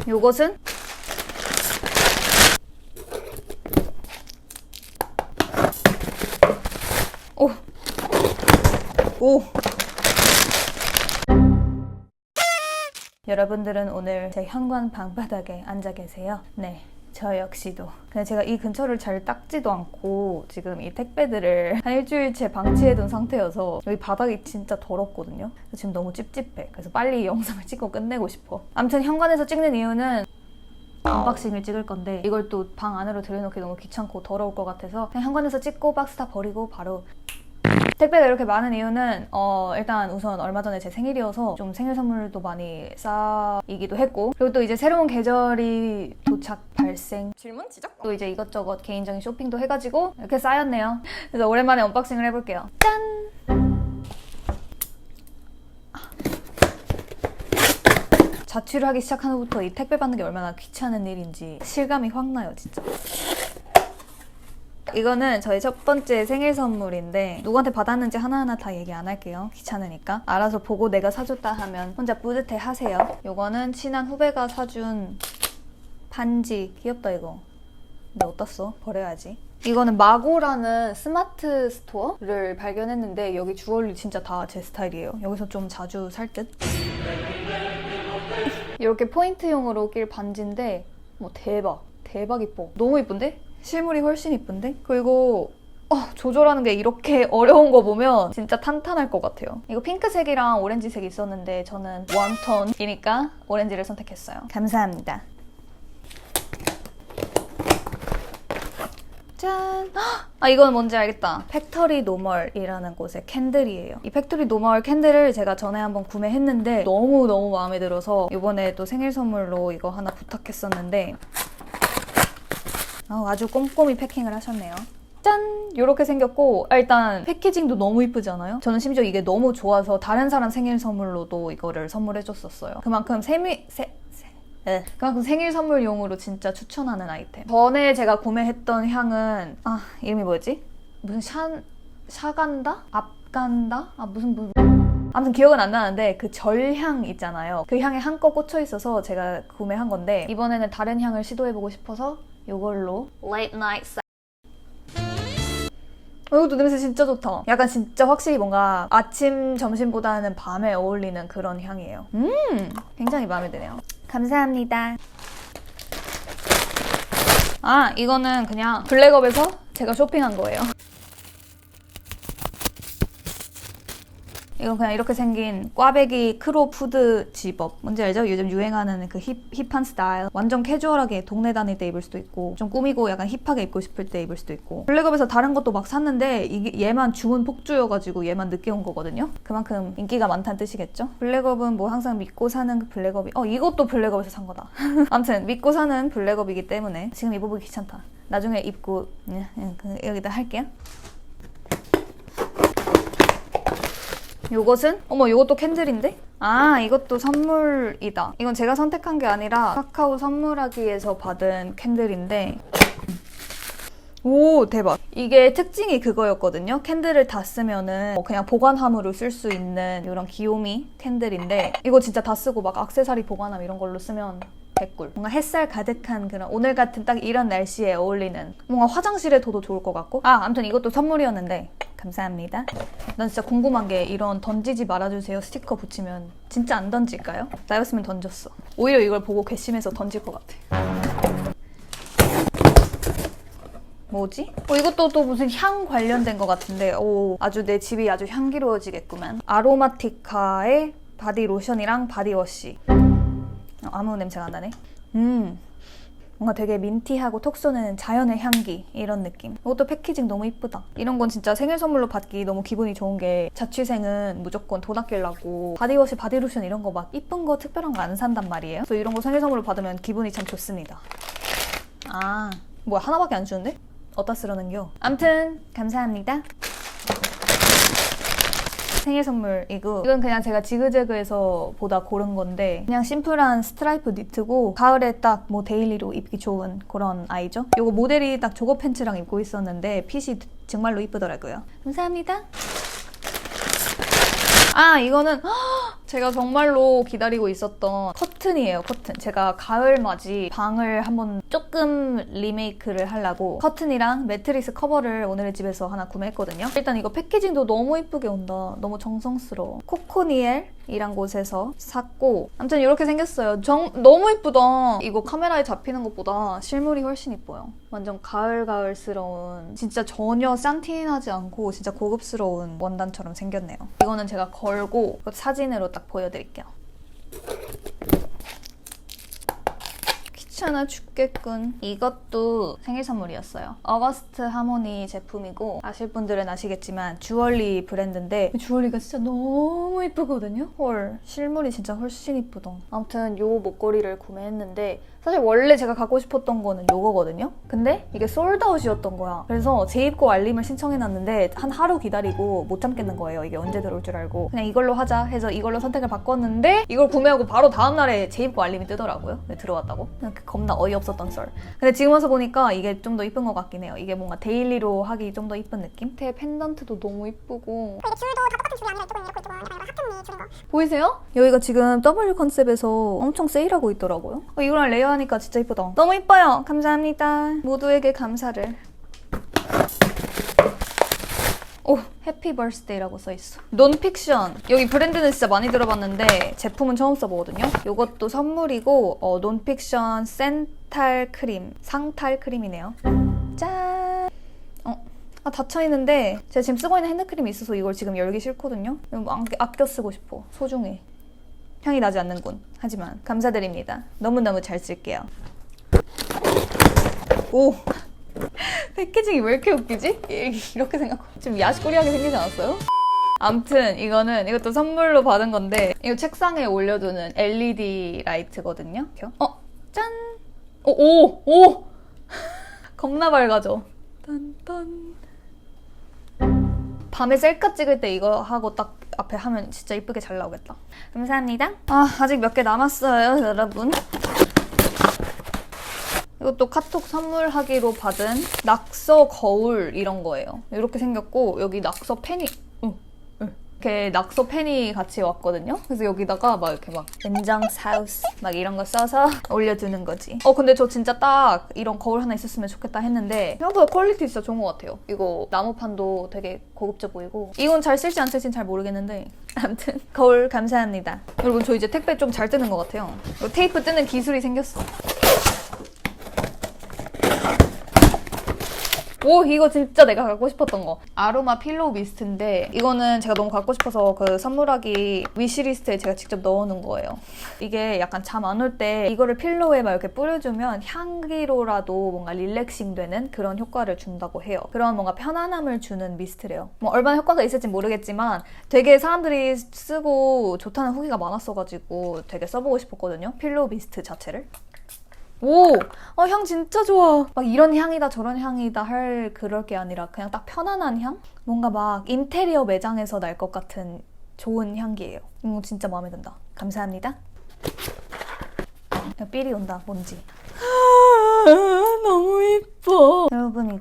요것은 오. 여러분들은 오늘 제 현관 방바닥에 앉아 계세요. 네, 저 역시도. 근데 제가 이 근처를 잘 닦지도 않고 지금 이 택배들을 한 일주일째 방치해둔 상태여서 여기 바닥이 진짜 더럽거든요. 지금 너무 찝찝해. 그래서 빨리 영상을 찍고 끝내고 싶어. 아무튼 현관에서 찍는 이유는 언박싱을 찍을 건데 이걸 또 방 안으로 들여놓기 너무 귀찮고 더러울 것 같아서 그냥 현관에서 찍고 박스 다 버리고 바로. 택배가 이렇게 많은 이유는 일단 우선 얼마 전에 제 생일이어서 좀 생일 선물도 많이 쌓이기도 했고, 그리고 또 이제 새로운 계절이 도착 발생, 질문? 지적? 또 이제 이것저것 개인적인 쇼핑도 해가지고 이렇게 쌓였네요. 그래서 오랜만에 언박싱을 해볼게요. 짠! 자취를 하기 시작한 후부터 이 택배 받는 게 얼마나 귀찮은 일인지 실감이 확 나요, 진짜. 이거는 저희 첫 번째 생일 선물인데 누구한테 받았는지 하나하나 다 얘기 안 할게요. 귀찮으니까. 알아서 보고 내가 사줬다 하면 혼자 뿌듯해 하세요. 이거는 친한 후배가 사준 반지. 귀엽다 이거. 근데 어디다 써? 버려야지. 이거는 마고라는 스마트 스토어를 발견했는데 여기 주얼리 진짜 다 제 스타일이에요. 여기서 좀 자주 살 듯? 이렇게 포인트용으로 낄 반지인데 뭐 대박 이뻐. 너무 이쁜데? 실물이 훨씬 이쁜데? 그리고 조절하는 게 이렇게 어려운 거 보면 진짜 탄탄할 것 같아요. 이거 핑크색이랑 오렌지색이 있었는데 저는 웜톤이니까 오렌지를 선택했어요. 감사합니다. 짠! 이건 뭔지 알겠다. 팩토리 노멀이라는 곳의 캔들이에요. 이 팩토리 노멀 캔들을 제가 전에 한번 구매했는데 너무 마음에 들어서 이번에 또 생일 선물로 이거 하나 부탁했었는데 아주 꼼꼼히 패킹을 하셨네요. 짠! 이렇게 생겼고 일단 패키징도 너무 이쁘지 않아요? 저는 심지어 이게 너무 좋아서 다른 사람 생일 선물로도 이거를 선물해줬었어요. 그만큼 그만큼 생일 선물용으로 진짜 추천하는 아이템. 전에 제가 구매했던 향은 이름이 뭐였지? 무슨 샤간다? 앞간다? 아무튼 기억은 안 나는데 그 절향 있잖아요. 그 향에 한껏 꽂혀 있어서 제가 구매한 건데 이번에는 다른 향을 시도해보고 싶어서 이걸로 Late Night 이것도 냄새 진짜 좋다. 약간 진짜 확실히 뭔가 아침, 점심보다는 밤에 어울리는 그런 향이에요. 굉장히 마음에 드네요. 감사합니다. 이거는 그냥 블랙업에서 제가 쇼핑한 거예요. 이건 그냥 이렇게 생긴 꽈배기 크로푸드 집업. 뭔지 알죠? 요즘 유행하는 그 힙한 스타일. 완전 캐주얼하게 동네 다닐 때 입을 수도 있고 좀 꾸미고 약간 힙하게 입고 싶을 때 입을 수도 있고. 블랙업에서 다른 것도 막 샀는데 얘만 주문 폭주여가지고 얘만 늦게 온 거거든요. 그만큼 인기가 많다는 뜻이겠죠? 블랙업은 뭐 항상 믿고 사는 블랙업이 이것도 블랙업에서 산 거다. 아무튼 믿고 사는 블랙업이기 때문에 지금 입어보기 귀찮다. 나중에 입고 여기다 할게요. 요것은? 요것도 캔들인데? 이것도 선물이다. 이건 제가 선택한 게 아니라 카카오 선물하기에서 받은 캔들인데 오, 대박. 이게 특징이 그거였거든요. 캔들을 다 쓰면은 그냥 보관함으로 쓸 수 있는 이런 귀요미 캔들인데 이거 진짜 다 쓰고 막 액세서리 보관함 이런 걸로 쓰면 개꿀. 뭔가 햇살 가득한 그런 오늘 같은 딱 이런 날씨에 어울리는 뭔가 화장실에 둬도 좋을 것 같고 아무튼 이것도 선물이었는데 감사합니다. 난 진짜 궁금한 게 이런 던지지 말아주세요 스티커 붙이면 진짜 안 던질까요? 나였으면 던졌어. 오히려 이걸 보고 괘씸해서 던질 것 같아. 뭐지? 이것도 또 무슨 향 관련된 것 같은데 아주 내 집이 아주 향기로워지겠구만. 아로마티카의 바디 로션이랑 바디워시. 아무 냄새가 안 나네. 뭔가 되게 민티하고 톡 쏘는 자연의 향기 이런 느낌. 이것도 패키징 너무 이쁘다. 이런 건 진짜 생일 선물로 받기 너무 기분이 좋은 게 자취생은 무조건 돈 아끼려고 바디워시, 바디로션 이런 거 막 이쁜 거 특별한 거 안 산단 말이에요. 그래서 이런 거 생일 선물로 받으면 기분이 참 좋습니다. 뭐야 하나밖에 안 주는데? 어디다 쓰려는겨? 암튼 감사합니다. 생일 선물이고 이건 그냥 제가 지그재그에서 보다 고른 건데 그냥 심플한 스트라이프 니트고 가을에 딱 뭐 데일리로 입기 좋은 그런 아이죠. 이거 모델이 딱 조거 팬츠랑 입고 있었는데 핏이 정말로 이쁘더라고요. 감사합니다. 이거는 제가 정말로 기다리고 있었던 커튼이에요, 커튼. 제가 가을맞이 방을 한번 조금 리메이크를 하려고 커튼이랑 매트리스 커버를 오늘의 집에서 하나 구매했거든요. 일단 이거 패키징도 너무 이쁘게 온다. 너무 정성스러워. 코코니엘이란 곳에서 샀고 아무튼 이렇게 생겼어요. 너무 이쁘다. 이거 카메라에 잡히는 것보다 실물이 훨씬 이뻐요. 완전 가을스러운, 진짜 전혀 싼티나지 않고 진짜 고급스러운 원단처럼 생겼네요. 이거는 제가 걸고 사진으로 딱 보여드릴게요. 귀찮아 죽겠군. 이것도 생일 선물이었어요. 어거스트 하모니 제품이고 아실 분들은 아시겠지만 주얼리 브랜드인데 주얼리가 진짜 너무 이쁘거든요? 헐, 실물이 진짜 훨씬 이쁘다. 아무튼 요 목걸이를 구매했는데 사실 원래 제가 갖고 싶었던 거는 요거거든요? 근데 이게 솔드아웃이었던 거야. 그래서 재입고 알림을 신청해놨는데 한 하루 기다리고 못 참겠는 거예요. 이게 언제 들어올 줄 알고. 그냥 이걸로 하자 해서 이걸로 선택을 바꿨는데 이걸 구매하고 바로 다음날에 재입고 알림이 뜨더라고요. 근데 들어왔다고. 그냥 겁나 어이없었던 썰. 근데 지금 와서 보니까 이게 좀 더 이쁜 것 같긴 해요. 이게 뭔가 데일리로 하기 좀 더 이쁜 느낌? 밑에 펜던트도 너무 이쁘고 이게 줄도 다 똑같은 줄이 아니라 이쪽은 이렇고 이쪽은 약간 하트니 줄인 거. 보이세요? 여기가 지금 W 컨셉에서 엄청 세일하고 있더라고요. 이거랑 레이어하니까 진짜 이쁘다. 너무 이뻐요. 감사합니다. 모두에게 감사를. 오, 해피 버스데이라고 써있어. 논픽션. 여기 브랜드는 진짜 많이 들어봤는데 제품은 처음 써보거든요. 이것도 선물이고 논픽션 센탈 크림, 상탈 크림이네요. 짠! 닫혀있는데 제가 지금 쓰고 있는 핸드크림이 있어서 이걸 지금 열기 싫거든요. 아껴 쓰고 싶어. 소중해. 향이 나지 않는군. 하지만 감사드립니다. 너무너무 잘 쓸게요. 오! 패키징이 왜 이렇게 웃기지? 이렇게 생각하고 좀 야식거리하게 생기지 않았어요? 아무튼 이것도 선물로 받은 건데 이거 책상에 올려두는 LED 라이트거든요. 짠! 오! 겁나 밝아져. 딴딴. 밤에 셀카 찍을 때 이거 하고 딱 앞에 하면 진짜 이쁘게 잘 나오겠다. 감사합니다. 아직 몇 개 남았어요, 여러분. 이것도 카톡 선물하기로 받은 낙서 거울 이런 거예요. 이렇게 생겼고 여기 낙서 펜이 이렇게 낙서 펜이 같이 왔거든요. 그래서 여기다가 막 이렇게 막 엔장 사우스 막 이런 거 써서 올려두는 거지. 근데 저 진짜 딱 이런 거울 하나 있었으면 좋겠다 했는데 생각보다 퀄리티 진짜 좋은 것 같아요. 이거 나무판도 되게 고급져 보이고 이건 잘 쓸지 안 쓸지는 잘 모르겠는데 아무튼 거울 감사합니다. 여러분 저 이제 택배 좀 잘 뜨는 것 같아요. 테이프 뜨는 기술이 생겼어. 오, 이거 진짜 내가 갖고 싶었던 거. 아로마 필로우 미스트인데 이거는 제가 너무 갖고 싶어서 그 선물하기 위시리스트에 제가 직접 넣어놓은 거예요. 이게 약간 잠 안 올 때 이거를 필로우에 막 이렇게 뿌려주면 향기로라도 뭔가 릴렉싱 되는 그런 효과를 준다고 해요. 그런 뭔가 편안함을 주는 미스트래요. 뭐 얼마나 효과가 있을지 모르겠지만 되게 사람들이 쓰고 좋다는 후기가 많았어가지고 되게 써보고 싶었거든요. 필로우 미스트 자체를. 오! 향 진짜 좋아. 막 이런 향이다 저런 향이다 할 그럴 게 아니라 그냥 딱 편안한 향? 뭔가 막 인테리어 매장에서 날 것 같은 좋은 향기예요. 이거 진짜 마음에 든다. 감사합니다. 삘이 온다. 뭔지. 너무 이뻐. 여러분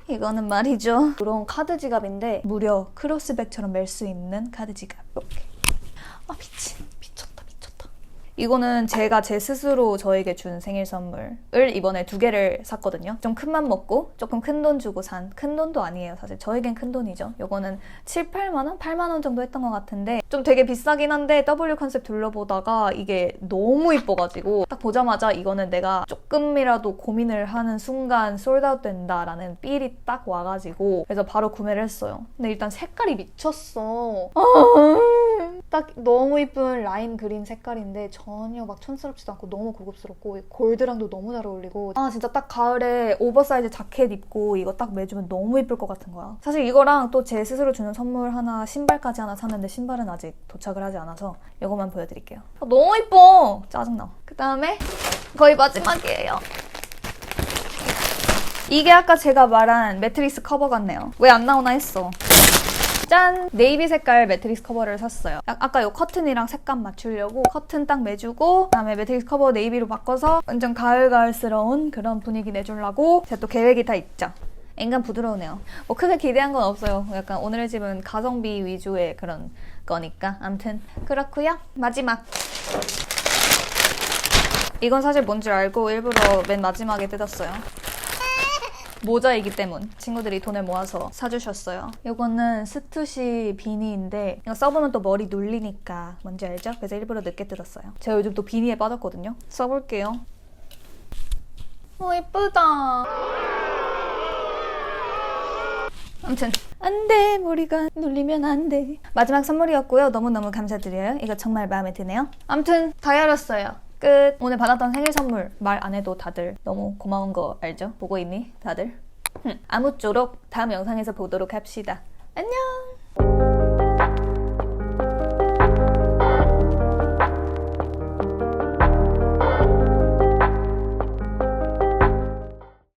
이거는 말이죠. 이런 카드 지갑인데 무려 크로스백처럼 멜 수 있는 카드 지갑. 이렇게. 미친. 이거는 제가 제 스스로 저에게 준 생일 선물을 이번에 2개를 샀거든요. 좀 큰 맘 먹고 조금 큰 돈 주고 산, 큰 돈도 아니에요 사실. 저에겐 큰 돈이죠. 이거는 7, 8만 원? 8만 원 정도 했던 것 같은데 좀 되게 비싸긴 한데 W 컨셉 둘러보다가 이게 너무 이뻐가지고 딱 보자마자 이거는 내가 조금이라도 고민을 하는 순간 솔드아웃 된다라는 삘이 딱 와가지고 그래서 바로 구매를 했어요. 근데 일단 색깔이 미쳤어. 딱 너무 이쁜 라임 그린 색깔인데 전혀 막 촌스럽지도 않고 너무 고급스럽고 골드랑도 너무 잘 어울리고 진짜 딱 가을에 오버사이즈 자켓 입고 이거 딱 매주면 너무 이쁠 것 같은 거야. 사실 이거랑 또 제 스스로 주는 선물 하나, 신발까지 하나 샀는데 신발은 아직 도착을 하지 않아서 이거만 보여드릴게요. 너무 이뻐! 짜증나. 그 다음에 거의 마지막이에요. 이게 아까 제가 말한 매트리스 커버 같네요. 왜 안 나오나 했어. 짠! 네이비 색깔 매트리스 커버를 샀어요. 아까 이 커튼이랑 색감 맞추려고 커튼 딱 매주고 그다음에 매트리스 커버 네이비로 바꿔서 완전 가을스러운 그런 분위기 내주려고 제가 또 계획이 다 있죠. 엔간 부드러우네요. 뭐 크게 기대한 건 없어요. 약간 오늘의 집은 가성비 위주의 그런 거니까. 암튼 그렇고요. 마지막. 이건 사실 뭔지 알고 일부러 맨 마지막에 뜯었어요. 모자이기 때문 친구들이 돈을 모아서 사주셨어요. 이거는 스투시 비니인데 이거 써보면 또 머리 눌리니까 뭔지 알죠? 그래서 일부러 늦게 뜯었어요. 제가 요즘 또 비니에 빠졌거든요. 써볼게요. 예쁘다. 아무튼 안돼, 머리가 눌리면 안돼. 마지막 선물이었고요. 너무너무 감사드려요. 이거 정말 마음에 드네요. 아무튼 다 열었어요. 끝. 오늘 받았던 생일 선물 말 안 해도 다들 너무 고마운 거 알죠? 보고 있니 다들? 아무쪼록 다음 영상에서 보도록 합시다. 안녕.